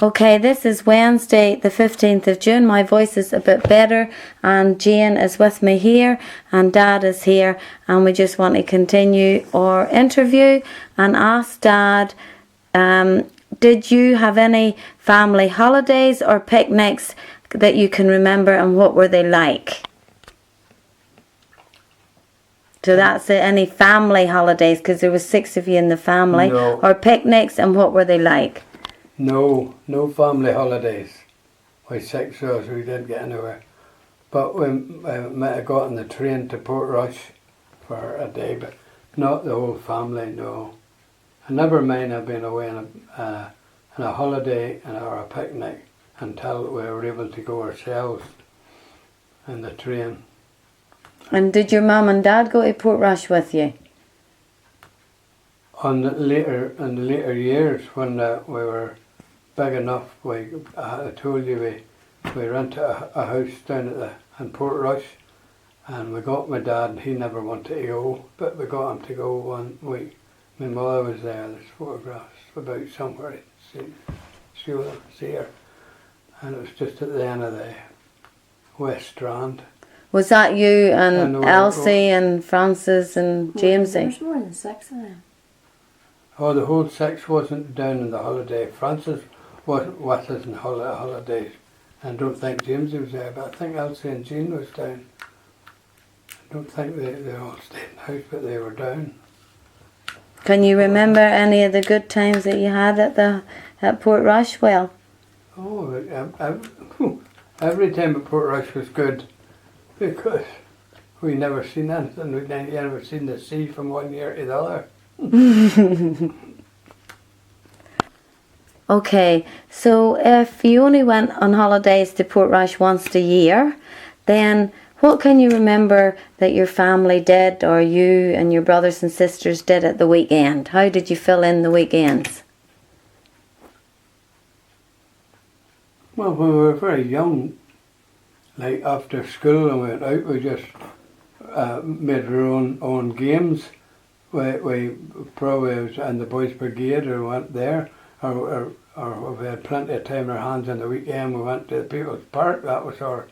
Okay, this is Wednesday, the 15th of June. My voice is a bit better, and Jayne is with me here, and Dad is here, and we just want to continue our interview and ask Dad, did you have any family holidays or picnics that you can remember, and what were they like? So that's it, any family holidays, because there was 6 of you in the family, No. or picnics, and what were they like? No family holidays. We 6 of us, we didn't get anywhere. But we might have got on the train to Portrush for a day, but not the whole family, no. And never mind I've been away on a holiday or a picnic until we were able to go ourselves in the train. And did your mum and dad go to Portrush with you? In the later years, when we were big enough, I told you we rented a house down in Portrush, and we got my dad. He never wanted to go, but we got him to go one week. My mother was there. There's photographs about somewhere. See her, and it was just at the end of the West Strand. Was that you and Elsie and Francis and Jamesy? There's more than 6 of them. Oh, the whole 6 wasn't down in the holiday. Francis wasn't with us in holidays. I don't think James was there, but I think Elsie and Jayne was down. I don't think they all stayed in the house, but they were down. Can you remember any of the good times that you had at Portrush? Well, every time at Portrush was good, because we never seen anything. We never seen the sea from one year to the other. Okay, so if you only went on holidays to Portrush once a year, then what can you remember that your family did, or you and your brothers and sisters did at the weekend? How did you fill in the weekends? Well, when we were very young, like after school and went out, we just made our own games. We probably was in the Boys Brigade or went there, or if we had plenty of time on our hands on the weekend, we went to the People's Park. That was our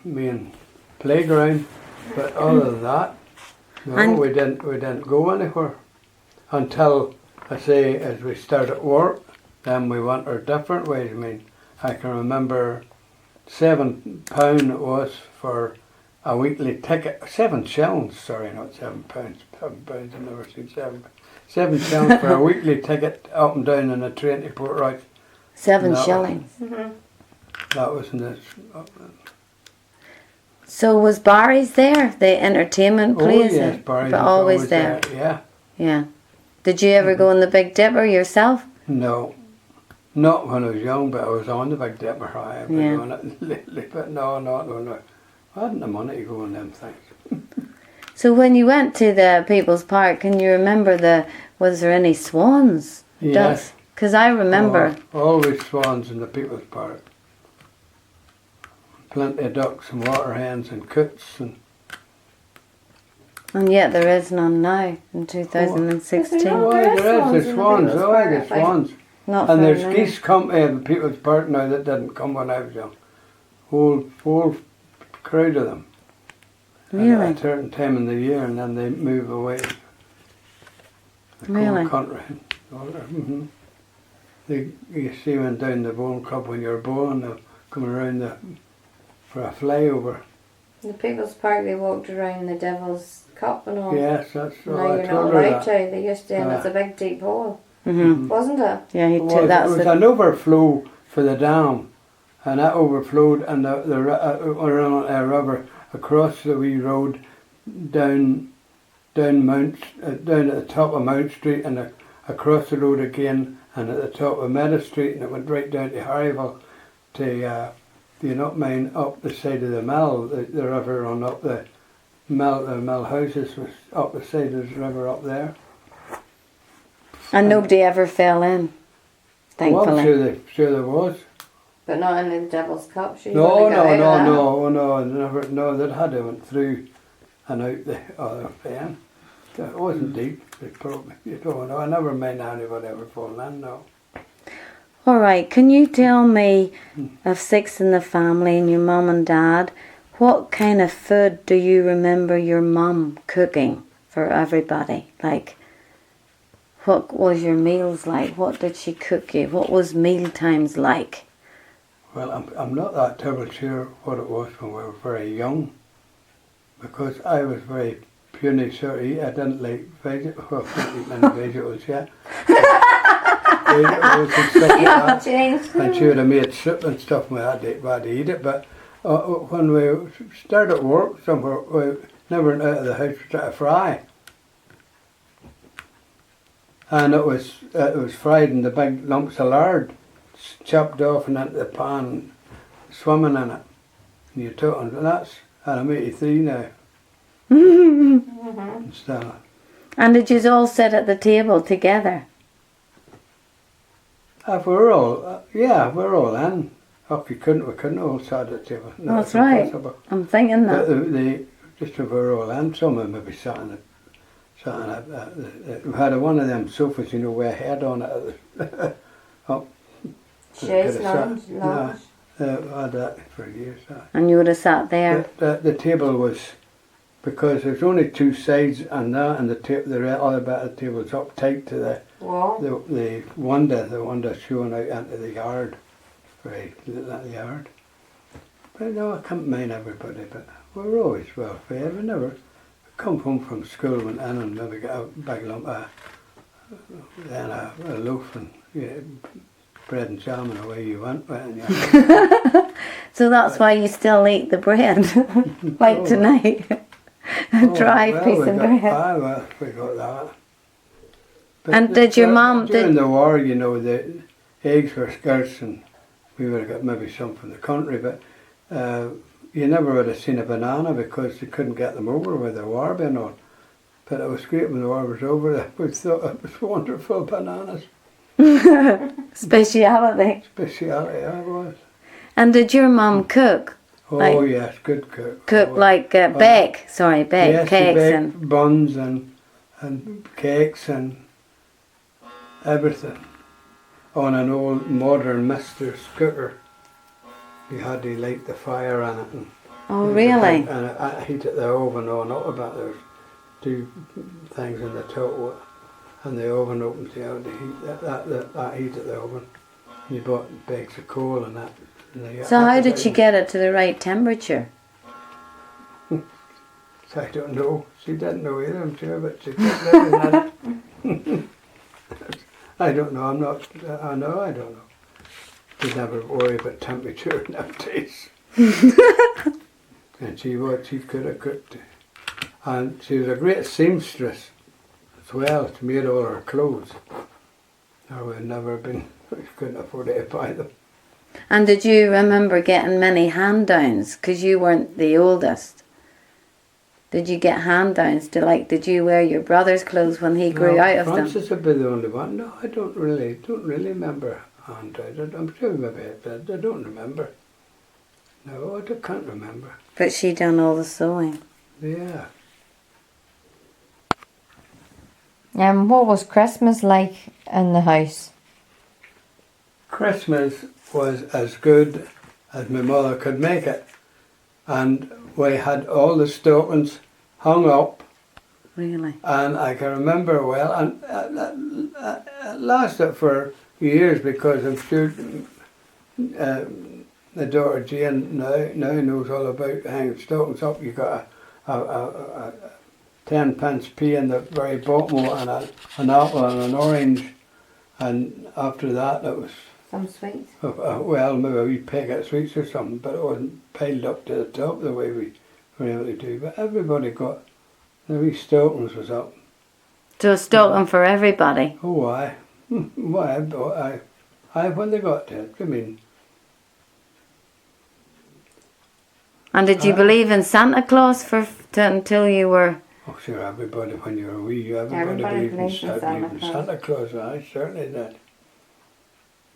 main playground. But other than that, no, we didn't go anywhere until, I say, as we started work. Then we went our different ways. I mean, I can remember £7 it was for a weekly ticket. 7 shillings, sorry, not £7. £7, I've never seen 7. 7 shillings for a weekly ticket up and down on a train to Portrush. 7 shillings. That was in the. So was Barry's there, the entertainment place? Oh yes, Barry's was always there. Yeah. Yeah. Did you ever go on the Big Dipper yourself? No. Not when I was young, but I was on the Big Dipper. I have been on it lately, but no. I hadn't the money to go on them things. So when you went to the People's Park, can you remember was there any swans? Yes. Because I remember. Always swans in the People's Park. Plenty of ducks and water hens and coots And yet there is none now in 2016. Oh, there is the swans. The swans. Not and there's many. geese come to the People's Park now that didn't come when I was young. Whole crowd of them. Really? At a certain time in the year, and then they move away. Really? Country. You see when down the bowling club when you're bowling, they'll come around for a flyover. In the People's Park, they walked around the Devil's Cup and all. Yes, that's now all. you're not allowed to. They used to, and it's a big deep hole. Wasn't it? Yeah, he Well, that it was an overflow for the dam, and that overflowed, and around a river across the wee road down at the top of Mount Street, and across the road again, and at the top of Meadow Street, and it went right down to Harryville to up the side of the mill, the river on up the mill houses was up the side of the river up there. And nobody ever fell in, thankfully. Well, I'm sure there was. But not in the Devil's Cup. So No, that had to went through and out the other fan. It wasn't deep. It probably, I never mind anybody ever falling in, no. All right, can you tell me, of 6 in the family and your mum and dad, what kind of food do you remember your mum cooking for everybody? Like, what was your meals like? What did she cook you? What was meal times like? Well, I'm not that terribly sure what it was when we were very young, because I was very puny sort of eat. I didn't like vegetables. Well, I couldn't eat many vegetables yet. Vegetables and stuff like that. And she would have made soup and stuff, and we had to eat it. But when we started work somewhere, we never went out of the house to try to fry. And it was fried in the big lumps of lard, chopped off and into the pan, swimming in it. And you took it, and I'm 83 now. And stuff. And did you all sit at the table together? We're all in. Oh, we couldn't all sit at the table. No, That's right. Impossible. I'm thinking that. But just if we were all in, some of them maybe sat in we had one of them sofas, you know, with a head on it. Chaise lounge. I had that for years. And you would have sat there. The table was, because there's only 2 sides and that, and the other bit of the table was up tight to the window showing out into the yard, very little yard. But no, I can't mind everybody, but we were always well fed. We never come home from school, went in and maybe got a big lump of, then a loaf and bread and jam, and away you went. So that's why you still eat the bread, like tonight. A dry piece of bread. Well, we got that. But and did your mum... During the war, you know, the eggs were scarce, and we would have got maybe some from the country, but you never would have seen a banana because you couldn't get them over with the war being on. But it was great when the war was over. We thought it was wonderful bananas. Speciality. Speciality, it was. And did your mum cook? Oh yes, good cook. Cook like bake yes, cakes and buns and cakes and everything on an old modern Mister's cooker. You had to light the fire on it. Oh really? And I heated the oven on up about there's 2 things in the top, and the oven opened to out the heat. That heated the oven. You bought bags of coal and that. So how did she get it to the right temperature? I don't know. She didn't know either, I'm sure, but she did. I don't know. I don't know. She never worry about temperature nowadays. And she could have cooked. And she was a great seamstress as well. She made all her clothes. Or we'd never been, we couldn't afford to buy them. And did you remember getting many hand-downs? Because you weren't the oldest. Did you get hand-downs? Did you wear your brother's clothes when he grew out of them? Francis would be the only one. No, I don't really remember hand-downs. I'm sure maybe I don't remember. No, I can't remember. But she done all the sewing. Yeah. What was Christmas like in the house? Christmas was as good as my mother could make it, and we had all the stockings hung up. Really? And I can remember well, and it lasted for years because I'm sure the daughter Jayne now knows all about hanging stockings up. You got a 10-pence pea in the very bottom, and an apple and an orange, and after that it was some sweets. Well, maybe a wee packet of sweets or something, but it wasn't piled up to the top the way we were able to do. But everybody got the wee stockings was up. So a stocking for everybody. Oh, aye. Why? I when they got to it. I mean. And did you believe in Santa Claus until you were? Oh, sure. Everybody, when you were wee, everybody believed in Santa Claus. I certainly did.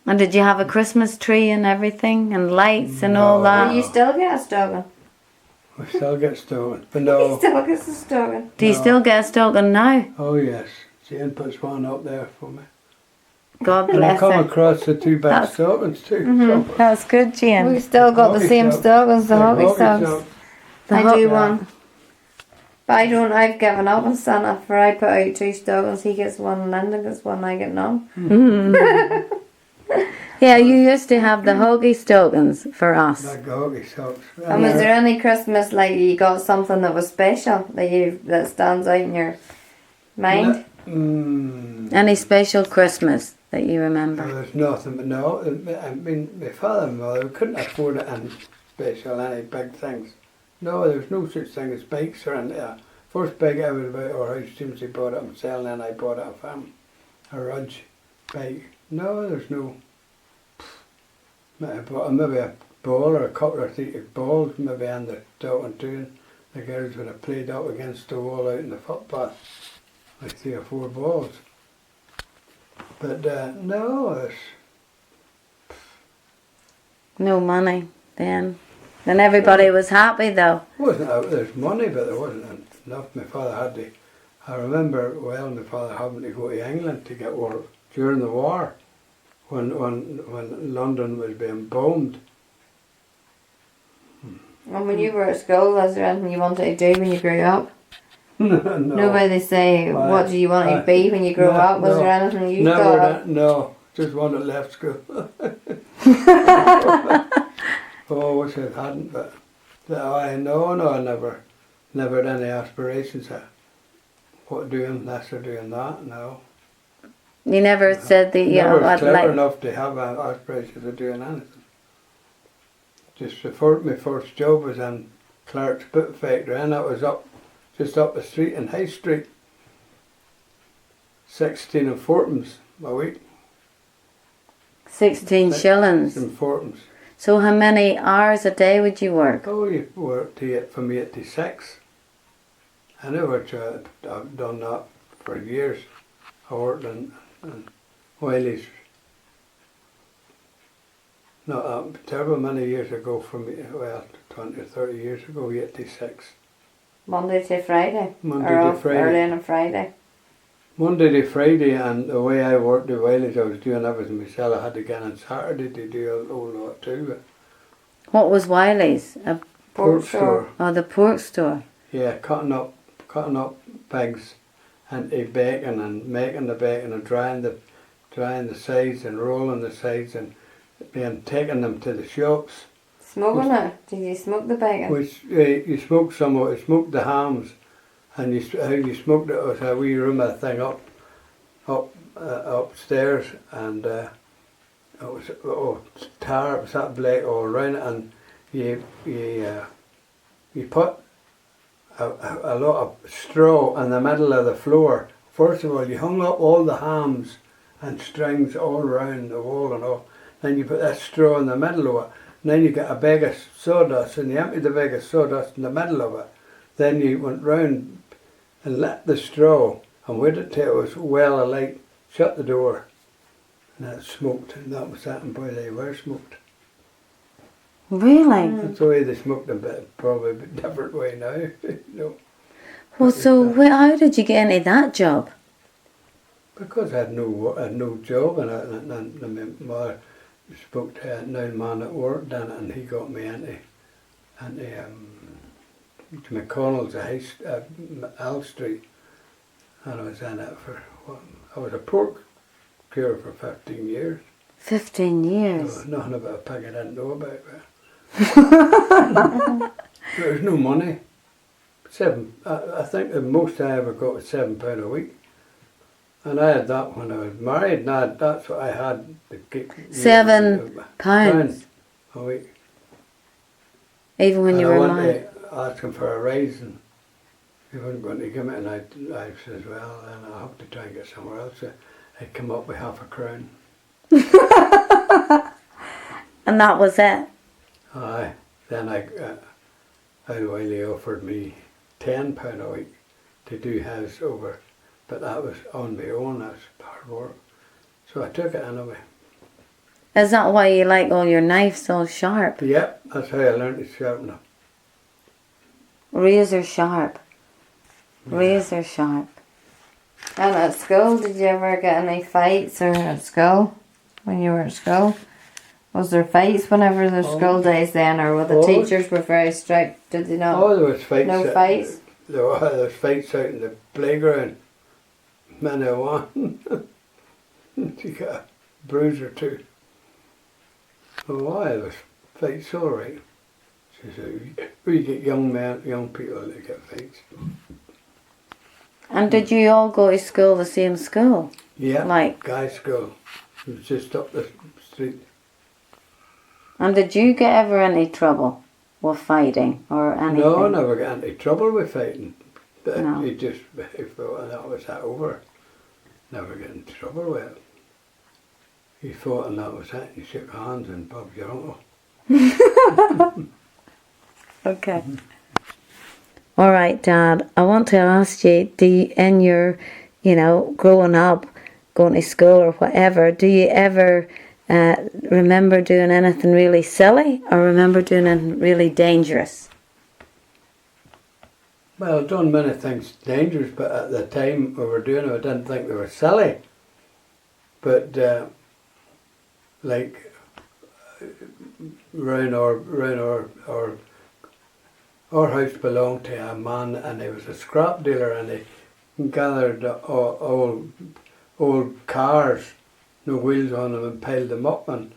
And did you have a Christmas tree and everything, and lights and all that? Do you still get a stocking? We still get stocking, but no. You still get a stocking? Do you still get a stocking now? Oh yes, Jayne puts one up there for me. God And I bless come her. across the two back That's- stockings too. So, That's good, Jane. We still got the Hockey same socks. stockings, the like hockey hockey socks. socks. The I ho- do Yeah. one. But I don't, I've given up on Santa, for I put out 2 stockings, he gets one, Linda gets one, I get none. Yeah, you used to have the hoagie stockings for us. Like hockey socks. And was there any Christmas, like, you got something that was special, that stands out in your mind? Any special Christmas that you remember? There's nothing, but no. I mean, my father and mother couldn't afford it and special, any big things. No, there's no such thing as bikes or anything. First bike I was about our house, Jimsy bought it himself, and then I bought it off him. A Rudge bike. No, there's no. I bought maybe a ball or a couple of balls, maybe on the talking to, and the girls would have played up against the wall out in the footpath, like 3 or 4 balls. But no, it's No money then. Then everybody was happy though. wasn't out. There's money, but there wasn't enough. My father had to. I remember well, my father having to go to England to get work during the war, when London was being bombed. And when you were at school, was there anything you wanted to do when you grew up? No. Nobody they say, what do you want to be when you grow no, up? Was no. there anything you Never thought that, of? no. Just one that left school. Oh, wish I hadn't, but I never had any aspirations of what doing this or doing that. No. You never said that you Never know, was I'd clever like. enough to have aspirations of doing anything. Just my first job was in Clark's Boot Factory, and that was just up the street in High Street. 16 and fourpence a week. 16 shillings. And fourpence. So how many hours a day would you work? Oh, you worked from 8 to 6. I never tried. I've done that for years. I worked in Wiley's. Not that terrible many years ago, from 20 or 30 years ago, 8 to 6. Monday to Friday? Monday or to off Friday. early on a Friday? Monday to Friday, and the way I worked at Wiley's, I was doing everything myself. I had to get on Saturday to do a whole lot too. But What was Wiley's? A, pork store. oh, the pork store. Yeah, cutting up pigs into bacon and making the bacon and drying the sides and rolling the sides and then taking them to the shops. Smoking it? Did you smoke the bacon? Which you smoke some of it, you smoked the hams, and how you smoked it was a wee room, a thing upstairs, and it was tar, it was that black all around it, and you put a lot of straw in the middle of the floor. First of all, you hung up all the hams and strings all around the wall and all. Then you put that straw in the middle of it. And then you get a bag of sawdust, and you empty the bag of sawdust in the middle of it. Then you went round and lit the straw and waited till it was well alight. Shut the door, and that smoked, and that was that. And boy, they were smoked. Really? That's the way they smoked them, but probably a bit different way now. No. Well, so how did you get into that job? Because I had no job, and my mother spoke to a known man at work down it, and he got me into McConnell's Al Street, and I was in it I was a pork curer for 15 years. 15 years. So nothing about a pig I didn't know about. There was no money. I think the most I ever got was £7 a week. And I had that when I was married, and that's what I had. £7 a week. Even when And you I were went married. to ask him for a raise, and he wasn't going to give me it, and I says, well, then I'll have to try and get somewhere else. So I come up with £0.50. And that was it. Aye. Then Wiley offered me £10 a week to do his over, but that was on my own. That's hard work. So I took it anyway. Is that why you like all your knives all sharp? Yep, that's how I learned to sharpen them. Razor sharp. Yeah. Razor sharp. And at school, did you ever get any fights or at school? When you were at school? Was there fights whenever the school days then, or were the teachers were very strict? Did they not? Oh, there was fights. No fights? There was fights out in the playground. Many a one. She got a bruise or two. Oh, why? There was fights all right. She said, we get young people that get fights. And did you all go to school, the same school? Yeah, Like, guys' school. It was just up the street. and did you get ever any trouble with fighting or anything? No, I never got into trouble with fighting. But No. you just, if that was that over, never get into trouble with it. He fought and that was it. You shook hands and Bob's your uncle. Okay. All right, Dad. I want to ask you, do you, in your, growing up, going to school or whatever, do you ever remember doing anything really silly or remember doing anything really dangerous? Well, I've done many things dangerous, but at the time we were doing it, I didn't think they were silly. But like round our house belonged to a man, and he was a scrap dealer, and he gathered old cars, no wheels on them, and piled them up, and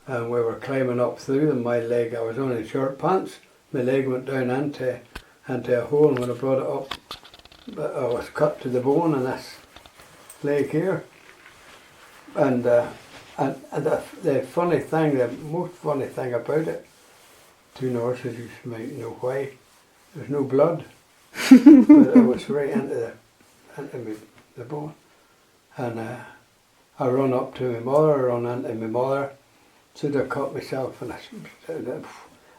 we were climbing up through them. I was only in short pants. My leg went down into a hole, and when I brought it up, I was cut to the bone in this leg here. And the funny thing, the most funny thing about it, two nurses you might know why, there's no blood. But it was right into the bone. And I run up to my mother, said I cut myself, and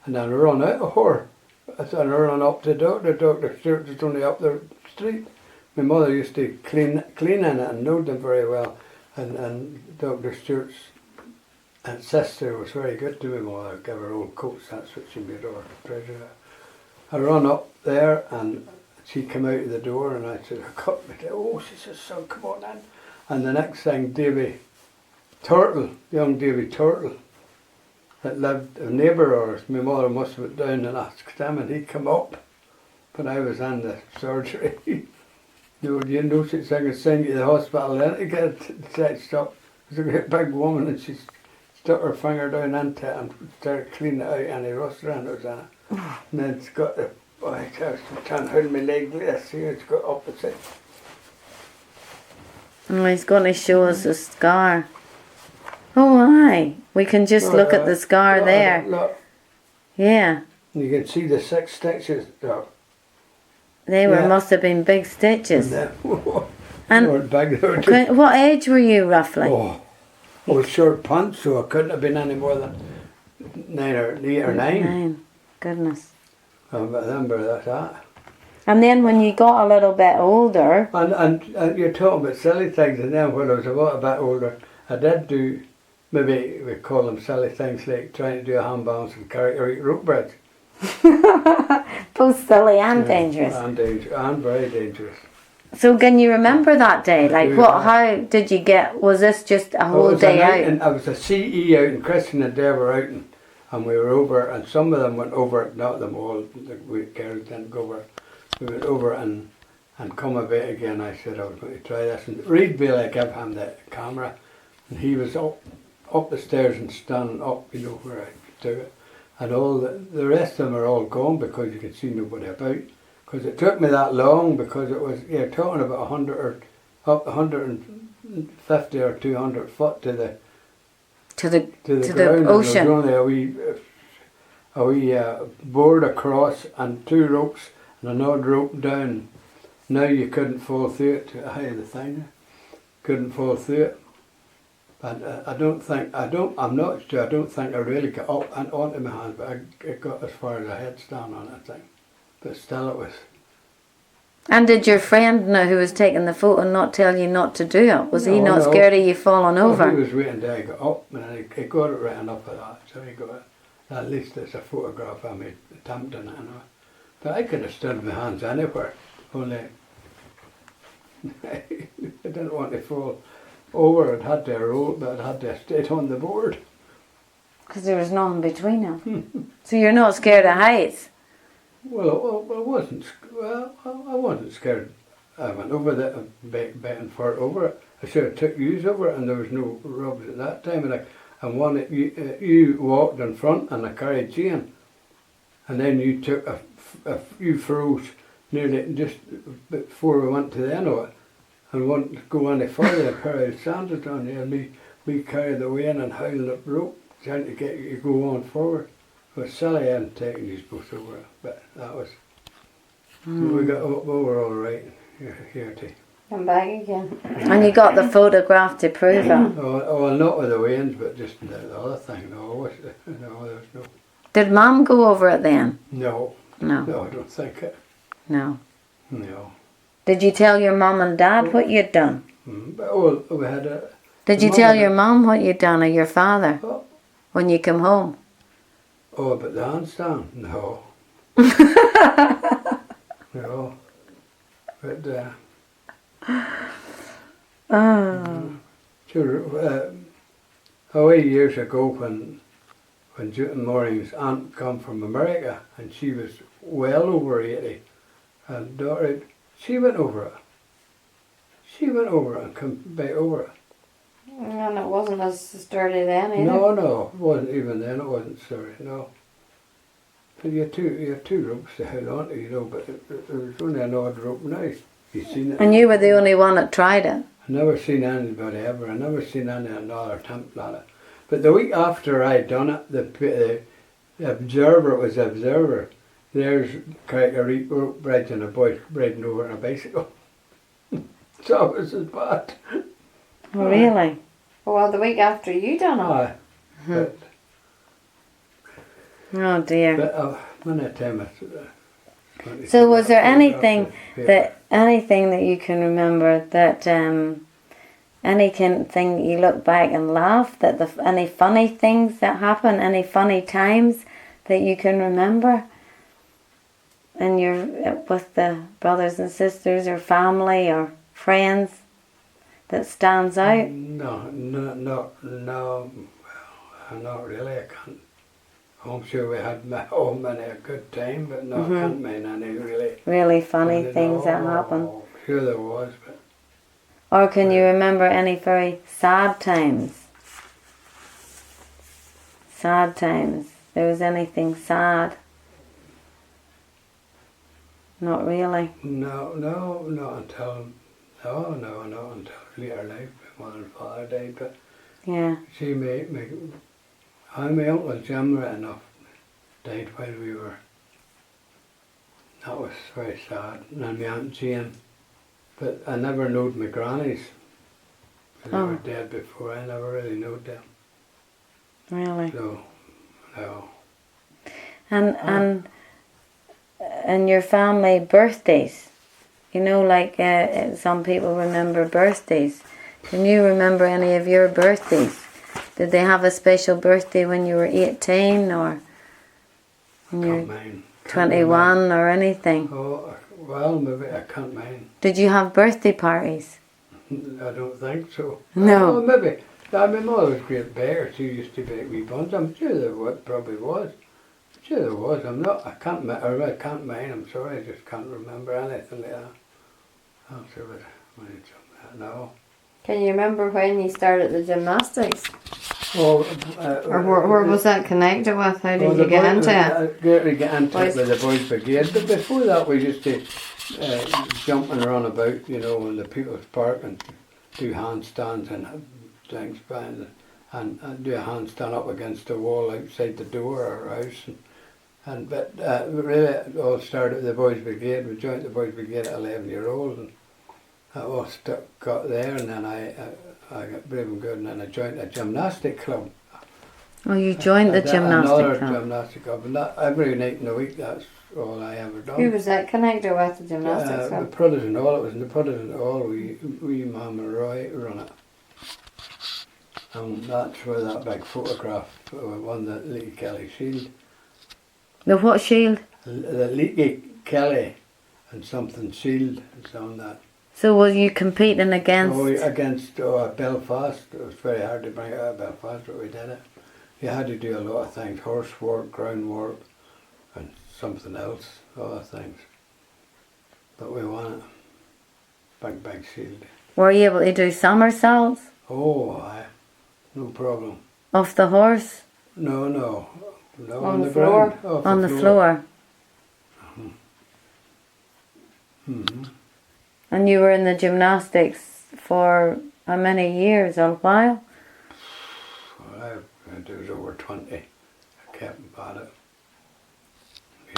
then I run out of her. And I run up to Dr. Stewart was only up the street. My mother used to clean in it and know them very well. And Dr. Stewart's sister was very good to my mother, gave her old coats, that's what she made her treasure. I run up there and she came out of the door and I said, I cut me. Oh, she says, son, come on in. And the next thing, young Davy Turtle, that lived, a neighbour of ours, my mother must have went down and asked him, and he come up when I was in the surgery. You know such thing as send you to the hospital then to get it stitched up. It was a great big woman, and she stuck her finger down into it and started cleaning it out, any rust around it was in it. And then it's got the, I was trying to hold my leg like this, here it's got opposite. Oh, he's going to show us a scar. Oh, aye. We can just look at the scar there. Look. Yeah. You can see the 6 stitches there. They must have been big stitches. And And they weren't big, they were just, what age were you roughly? oh, I was short pants, so I couldn't have been any more than 8 or 9. 9. Goodness. I remember that. And then when you got a little bit older... And you're talking about silly things, and then when I was a little bit older, I did do, maybe we call them silly things, like trying to do a hand balance and eat rope bread. Both silly and dangerous. And very dangerous. So can you remember that day? Like how did you get, was this just a whole day out? And I was a CE out, and Christian and Dave were out, and we were over, and some of them went over, not them all, the girls didn't go over. We went over and come a bit again. I said I was going to try this, and Reed Bailey, I gave him the camera, and he was up the stairs and standing up, where I could do it. And all the rest of them are all gone because you could see nobody about. Because it took me that long, because it was, you're talking about 100 or up 150 or 200 foot to the ground. Ocean. There was only a wee board across and 2 ropes and another rope down. Now you couldn't fall through it. The thing couldn't fall through it. And I'm not sure, I don't think I really got up and onto my hands, but I got as far as a headstand on it, I think. But still it was. And did your friend who was taking the photo not tell you not to do it? Was he not scared of you falling over? He was waiting till I got up, and he got it written up with that, so he got it. At least it's a photograph of me attempting it, But I could have stood my hands anywhere, only I didn't want to fall over. It had to roll, but it had to stay on the board. Because there was nothing between them. So you're not scared of heights? Well, I wasn't. Well, I wasn't scared. I went over the betting for it over it. I should have took yous over it, and there was no rubs at that time. And one you walked in front, and I carried Jayne, and then you took you froze nearly just before we went to the end of it, and wouldn't go any further. I carried sandals on you, and we carried the way in and howled up rope, trying to get you to go on forward. It was silly I hadn't taken these both over it, but that was. We were all right here too. Come back again. And you got the photograph to prove it? Oh, not with the wains, but just the other thing. No, there was no. Did Mum go over it then? No, No. I don't think it. No. No. Did you tell your Mum and Dad what you'd done? But we had a. Did you tell your Mum what you'd done, or your father, Oh, when you come home? but the handstand? No. No. But sure. Away years ago when Jayne Moring's aunt come from America, and she was well over 80, and daughter, she went over it. She went over it and come back over it. And it wasn't as sturdy then either. No, it wasn't even then. It wasn't sturdy. No. But you had two ropes to hold on to, but there was only an odd rope now. You seen it? And you were the only one that tried it? I never seen anybody ever. I never seen any another attempt at it. But the week after I'd done it, the observer was the observer. There's a rope bridge and a boy riding over on a bicycle. So it was as bad. Oh, really? Well, the week after you done it. Aye. But, Oh dear. but many times. So was there anything that you can remember that thing you look back and laugh, that any funny things that happened, any funny times that you can remember, and you're with the brothers and sisters or family or friends, that stands out? No, well, not really. I can't. I'm sure we had many a good time, but no, I can't mind any Really funny things that happened. Sure there was, but. Or can you remember any very sad times? Sad times. There was anything sad? Not really. No, not until later life. My mother and father died, but Yeah. she my uncle Jim right enough died while we were. That was very sad. And then my aunt Jayne, but I never knowed my grannies. They were dead before. I never really knowed them. Really. So, no. And your family birthdays, like some people remember birthdays. Can you remember any of your birthdays? Did they have a special birthday when you were 18 or when you were 21 or anything? Oh, well, maybe I can't mind. Did you have birthday parties? I don't think so. No. Oh, maybe. My mother was a great baker. She used to bake wee buns. I'm sure there probably was. I'm sure there was. I can't mind. I'm sorry, I just can't remember anything like that. I'm sure it was no. Can you remember when you started the gymnastics? Well, Or where was that connected with? How did you get into it? Get into it with the Boys Brigade. But before that, we used to jump and run about, in the People's Park and do handstands and things, and do a handstand up against the wall outside the door of our house. But really, it all started with the Boys Brigade. We joined the Boys Brigade at 11-year-old, and I all got there, and then I got brave and good, and then I joined a gymnastic club. Oh, you joined the gymnastic another club? Gymnastic club, and that every night in the week. That's all I ever done. Who was that connected with, the gymnastics The club? Protestant Hall. It was in the Protestant Hall. We Mum and Roy run it, and that's where that big photograph won the Leaky Kelly Shield. The what shield? The Leaky Kelly and something Shield. It's on that. So were you competing against? Oh, against Belfast. It was very hard to bring it out of Belfast, but we did it. You had to do a lot of things, horse work, ground work, and something else, other things. But we won it. Big shield. Were you able to do somersaults Oh, aye. No problem. off the horse? No, On the floor? ground. Off On the floor? Mm-hmm. And you were in the gymnastics for how many years? A while? Well, it was over 20. I kept at it.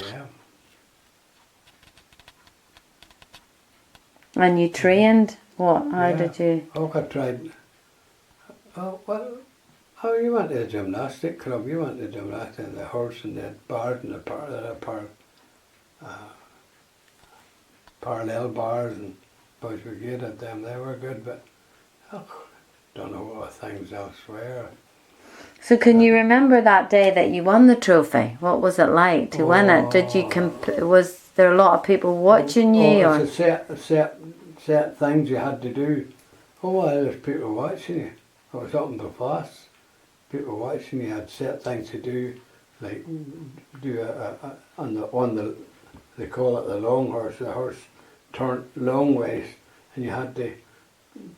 Yeah. And you trained? What? How Yeah. did you? Oh, I tried. Oh, well, oh, you went to the gymnastic club. You went to the gymnastic and the horse and the bars and parallel bars and boys brigade at them. They were good, but don't know what things elsewhere. So can you remember that day that you won the trophy? What was it like to win it? Did you was there a lot of people watching you? Oh, Or? it's a set things you had to do. Oh, well, there's people watching you. I was up in Belfast. People watching you had set things to do, like do on the they call it the long horse. The horse turned long ways, and you had to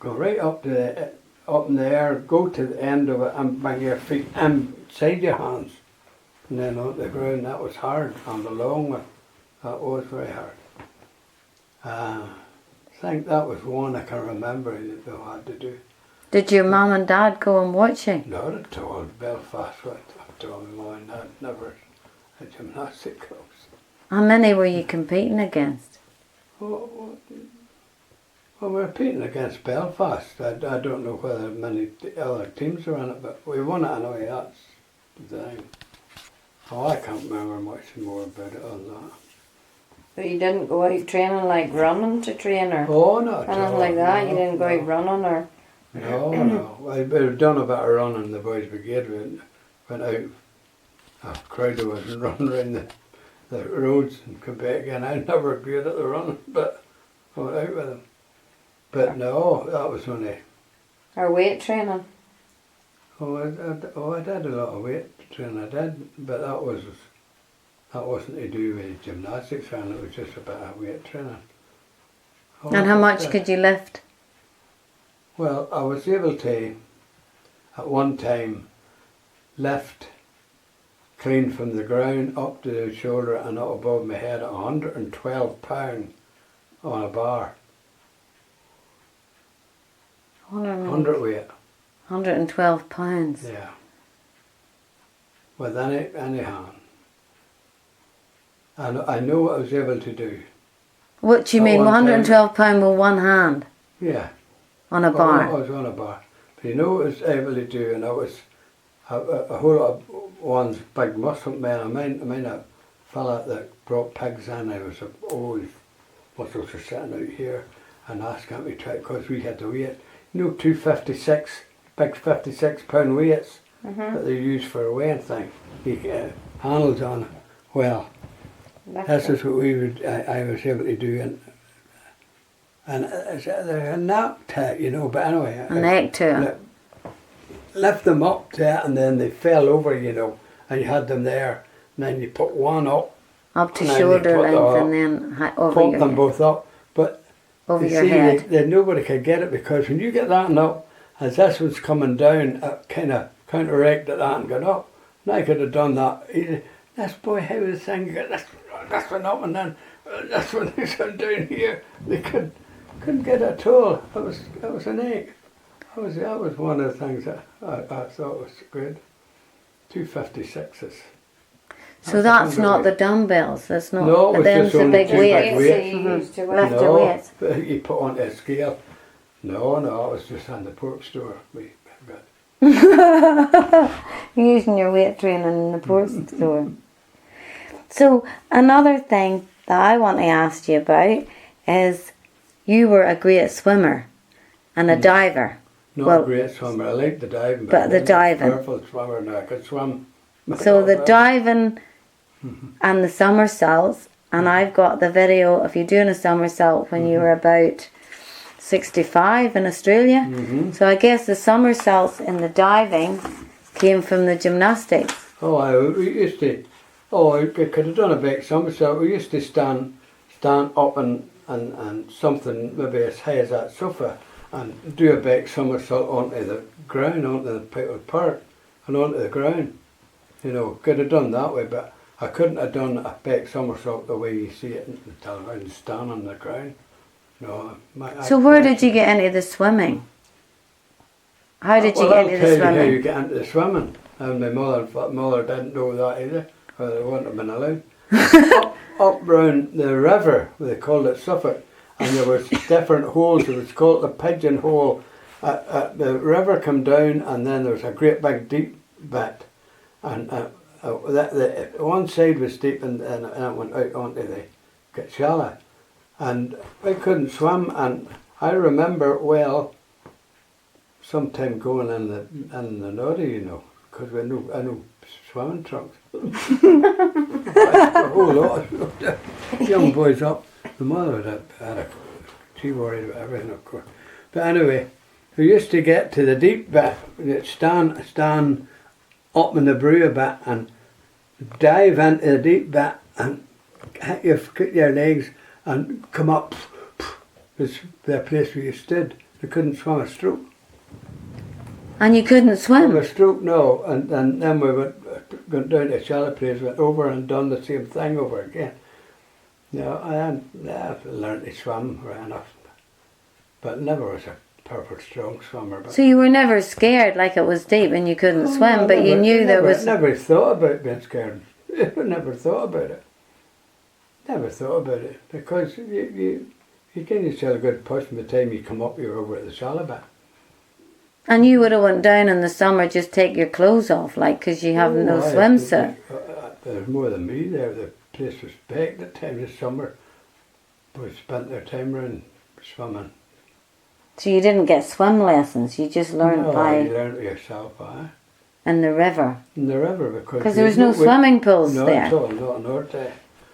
go right up in the air, go to the end of it, and bring your feet inside your hands, and then on the ground. That was hard on the long one. That was very hard. I think that was one I can remember that they had to do. Did your mum and dad go and watch you? Not at all. Belfast went up to my mum and dad, never at gymnastic clubs. How many were you competing against? Well, we were competing against Belfast. I don't know whether many other teams were in it, but we won it anyway. That's the thing. Oh, I can't remember much more about it than that. But you didn't go out training like running to train or Oh, not at anything all. like that? No, You didn't go no. out running or... No. We've done a bit of running. The boys' brigade went out. A crowd of us and run around the roads and come back again. I never good at the running, but I went out with them. But no, that was only. Or weight training? I did a lot of weight training. I did, but that wasn't to do with gymnastics, and it was just a bit of weight training. And how much could you lift? Well, I was able to, at one time, lift clean from the ground up to the shoulder and up above my head 112 pounds on a bar. 100 weight. 112 pounds. Yeah. With any hand. And I know what I was able to do. What do you At mean, one 112 pounds with one hand Yeah. on a Well, I bar? was on a bar. But you know what I was able to do, and I was a whole lot of ones, big muscle men. I mean a fella that brought pigs in, I was always muscles were sitting out here and asking me to try, because we had the weight. You know, 256, big 56-pound weights that they use for a weighing thing. You get handles on it. Well, this is what I was able to do, and there's a knack to it, you know. But anyway, A neck to it. Lift them up to it, and then they fell over, you know, and you had them there, and then you put one up, Up to and then shoulder you put length and then over put your them head. both up. But Over you your see, head. nobody could get it, because when you get that one up, as this was coming down, it kind of counteracted that and got up. And I could have done that easy. This boy, how was saying, get this one up, and then this one is down here. They couldn't get it at all. It was an ache. That was one of the things that I thought was good. 256s. So that's not the dumbbells. That's not. No, it was then just the only big two big weights. weights. So you used to Lift weight. the weights. But you put on a scale. No, it was just on the pork store. We got. Using your weight training in the pork store. So another thing that I want to ask you about is you were a great swimmer and a diver. Not Well, a great swimmer. I like the diving, but the I wasn't diving. a powerful swimmer, and I could swim. So the diving and the somersaults, and I've got the video of you doing a somersault when you were about 65 in Australia. So I guess the somersaults in the diving came from the gymnastics. We used to, we could have done a big somersault. We used to stand up and something maybe as high as that sofa and do a big somersault onto the ground, onto the People Park and onto the ground. You know, could have done that way, but I couldn't have done a big somersault the way you see it in the television, stand on the ground. No. So where did you get into the swimming? How did you get into the I'll tell swimming? you how you get into the swimming. And my mother didn't know that either, or they wouldn't have been allowed. up round the river, they called it Suffolk, and there was different holes. It was called the Pigeon Hole. The river come down, and then there was a great big deep bit, and one side was deep, and it went out onto the shallow, and I couldn't swim, and I remember sometime going in the noddy, you know, because I know swimming trunks. A whole lot of young boys up. The mother she worried about everything, of course. But anyway, we used to get to the deep bit, stand up in the brew a bit and dive into the deep bit and hit your legs and come up. It's the place where you stood. You couldn't swim a stroke. And you couldn't swim? A stroke, no. And then we went down to a shallow place, went over and done the same thing over again. No, I learned to swim right enough, but never was a perfect strong swimmer. But so you were never scared like it was deep and you couldn't swim, but you knew there was... Never thought about being scared. Never thought about it. Never thought about it, because you give yourself a good push by the time you come up, you're over at the shallow bit. And you would have went down in the summer, just take your clothes off, like, because you have no swimsuit. There's more than me there. The place was big at the time this summer. We spent their time around swimming. So you didn't get swim lessons, you just learned you by... learned it yourself, in the river? In the river, because there was no swimming pools there. there? No, not in our day.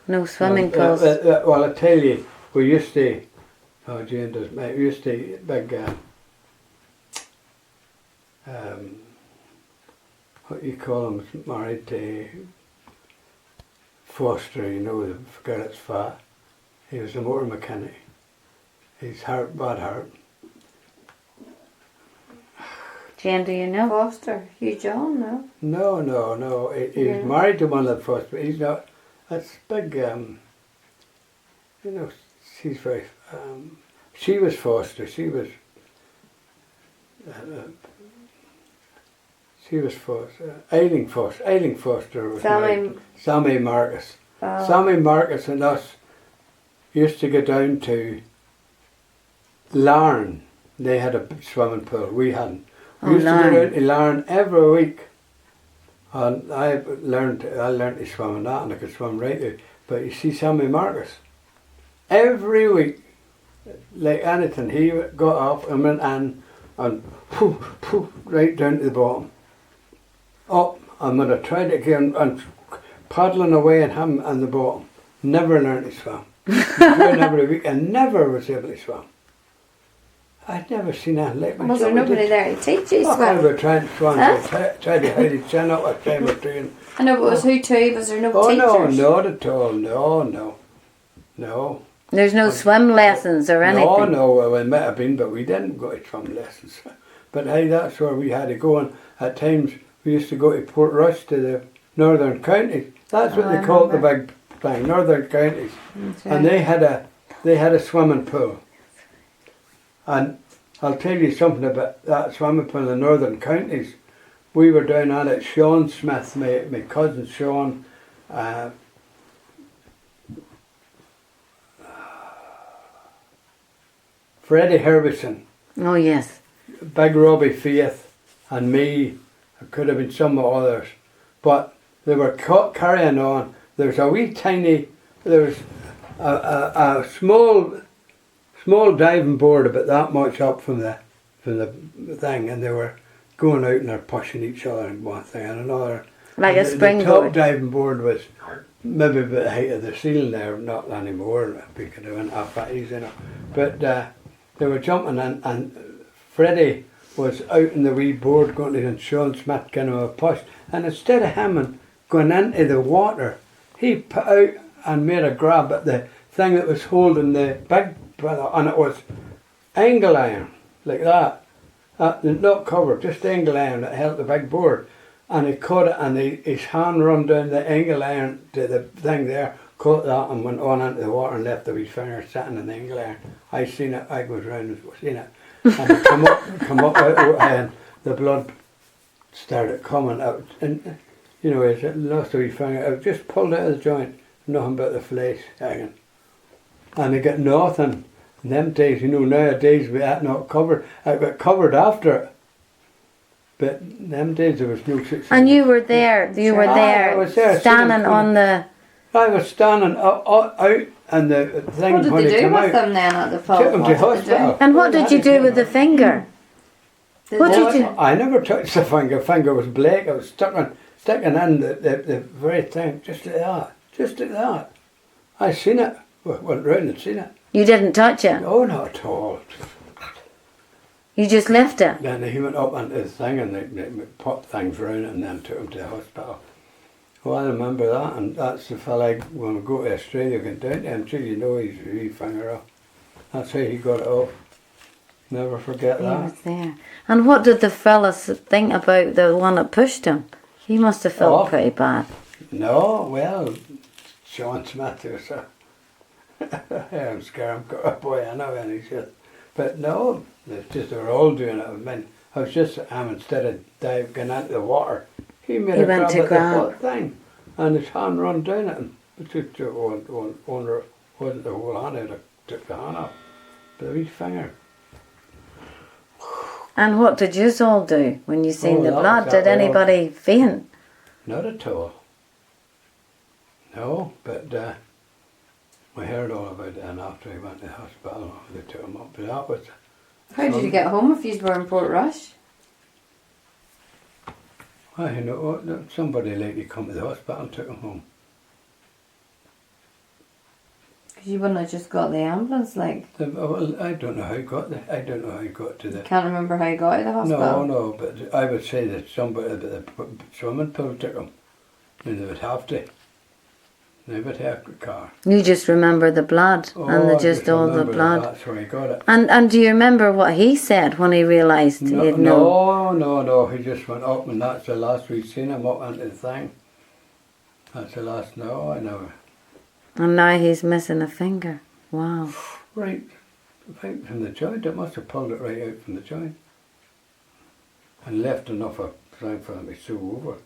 No swimming pools? Well, I tell you, we used to... Oh, Jane does. We used to big... what you call him, married to Foster, you know, the girl that's fat. He was a motor mechanic. He's bad heart. Jane, do you know? Foster, Hugh John, no? No. He's married to one of the Foster, but he's not. That's big, you know, she's very, she was Foster, she was Foster. Eileen Foster was married. Sammy Marcus. Oh. Sammy Marcus and us used to go down to Larne. They had a swimming pool. We hadn't. We used to go down to Larne every week. And I learned to swim in that, and I could swim right out. But you see Sammy Marcus, every week, like anything, he got off and went in and poof, right down to the bottom. Up, I'm going to try to get and paddling away and him on the bottom. Never learned to swim. Doing every week and never was able to swim. I'd never seen anything like Was there nobody there to teach you swim? I was trying to swim, tried to hold his chin up a time or two. I know, but it was who to? Was there no teachers? Oh no, not at all, no. There's no swim lessons or anything? No, well, we might have been, but we didn't go to swim lessons. But hey, that's where we had to go, and at times we used to go to Portrush to the northern counties. That's what they called the big thing, northern counties. Okay. And they had a swimming pool. And I'll tell you something about that swimming pool in the northern counties. We were down at it, Sean Smith, my cousin Sean, Freddie Herbison. Oh yes. Big Robbie Faith and me. There could have been some others. But they were carrying on. There's a wee tiny, there's a small diving board about that much up from the thing, and they were going out and they're pushing each other and one thing and another. Like a springboard. The top diving board was maybe about the height of the ceiling there, not anymore. We could have went up that easy enough. But they were jumping and Freddie was out in the wee board going to and Sean Smith kind of a push. And instead of him going into the water, he put out and made a grab at the thing that was holding the big brother, and it was angle iron, like that. Not covered, just angle iron that held the big board. And he caught it and his hand run down the angle iron to the thing there, caught that and went on into the water and left his finger sitting in the angle iron. I seen it, I was round and seen it. And it come up out and the blood started coming out. And you know, he lost his finger out, just pulled it out of the joint, nothing but the flesh hanging. And he got nothing. In them days, you know, nowadays we had not covered. I got covered after it. But in them days there was no such thing. And you were there, I was there, standing on the... I was standing out and the thing What did when they it do came with out, them then at the pub? took him to hospital. And what did you do with the finger? What did you... I never touched the finger. Finger was black. I was sticking in the very thing, just like that. Just like that. I seen it. Went round and seen it. You didn't touch it? No, not at all. You just left it? Then he went up into the thing and they put things round it and then took him to the hospital. Well, I remember that, and that's the fella when we go to Australia, went down to him too, you know, his wee finger off. That's how he got it off. Never forget He that. was there. And what did the fella think about the one that pushed him? He must have felt pretty bad. No, well, Sean Smith was I'm scared I'm got a boy, I know, and he's just, but no, it's just they were all doing it. I was just, instead of going into the water, he made He a went grab to at grab. the whole thing, and his hand run down it, and it just wasn't the whole hand, I took the hand off, the wee finger. And what did you all do when you seen the that blood? was Did that anybody faint? Not at all. No, but we heard all about it, and after he went to the hospital, they took him up. But that was. How did you get home if you were in Portrush? I know somebody lately come to the hospital and took him home. Because you wouldn't have just got the ambulance, like. Well, I don't know how he got there. I don't know how he got to the. Can't remember how you got to the hospital. No, but I would say that somebody at the swimming pool took him. And they would have to. They would have a car. You just remember the blood and I just all the remember blood. That's where he got it. And do you remember what he said when he realised he had known? No. He just went up, and that's the last we've seen him up into the thing. That's the last. No, I never. And now he's missing a finger. Wow. Right from the joint. It must have pulled it right out from the joint, and left enough of time for him to sew over.